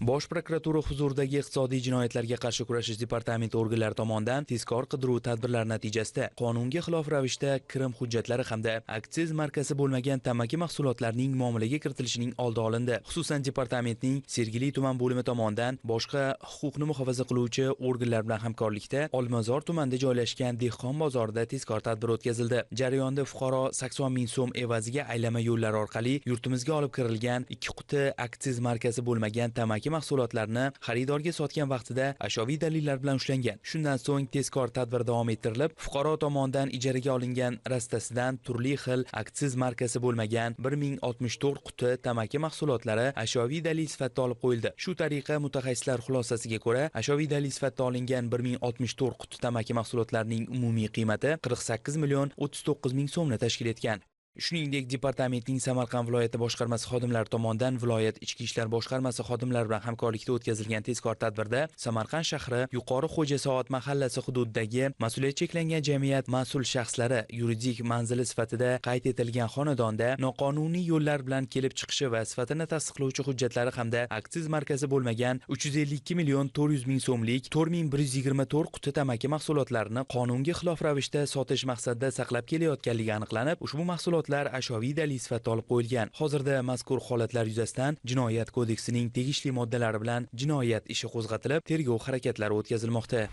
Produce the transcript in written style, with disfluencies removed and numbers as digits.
Bosh prokuratura huzuridagi iqtisodiy jinoyatlarga qarshi kurashish departamenti organlari tomonidan tezkor qidiruv tadbirlari natijasida qonunga xilof ravishda kirim hujjatlari hamda aksiz markasi bo'lmagan tamaki mahsulotlarining muomalaga kiritilishining oldi olindi. Xususan, departamentning Sergeli tuman bo'limi tomonidan boshqa huquqni muhofaza qiluvchi organlar bilan hamkorlikda Olmazor tumanida joylashgan dehqon bozorida tezkor tadbir o'tkazildi. Jarayonda fuqaro 80 ming so'm evaziga aylama yo'llar orqali yurtimizga olib kirilgan 2 quti aksiz markasi bo'lmagan tamaki mahsulotlarni xaridorga sotgan vaqtida ashyoviy dalillar bilan ushlangan. Shundan so'ng tezkor tadbir davom ettirilib, fuqaro tomonidan ijaraga olingan rastasidan turli xil aksiz markasi bo'lmagan 1064 quti tamaki mahsulotlari ashyoviy dalil sifatida olib qo'yildi. Shu tariqa mutaxassislar xulosasiga ko'ra, ashyoviy dalil sifatida olingan 1064 quti tamaki mahsulotlarining umumiy qiymati 48 million 39 ming so'mni tashkil etgan. Shuningdek, departamentning Samarqand viloyati boshqarmasi xodimlari tomonidan viloyat ichki ishlar boshqarmasi xodimlari bilan hamkorlikda o'tkazilgan tezkor tadbirda Samarqand shahri Yuqori Xo'jasoat mahallasi hududidagi mas'uliyat cheklangan jamiyat mas'ul shaxslari yuridik manzili sifatida qayd etilgan xonadonda noqonuniy yo'llar bilan kelib chiqishi va sifatini tasdiqlovchi hujjatlari hamda aksiz markazi bo'lmagan 352 million 400 ming so'mlik 4124 quti tamaki mahsulotlarini qonunga xilof ravishda sotish maqsadida saqlab kelayotganligi aniqlanib, ushbu mahsulotlar ashyoviy dalil sifatida olib qo'yilgan. Hozirda mazkur holatlar yuzasidan Jinoyat kodeksining tegishli moddalari bilan jinoyat ishi qo'zg'atilib, tergov harakatlari o'tkazilmoqda.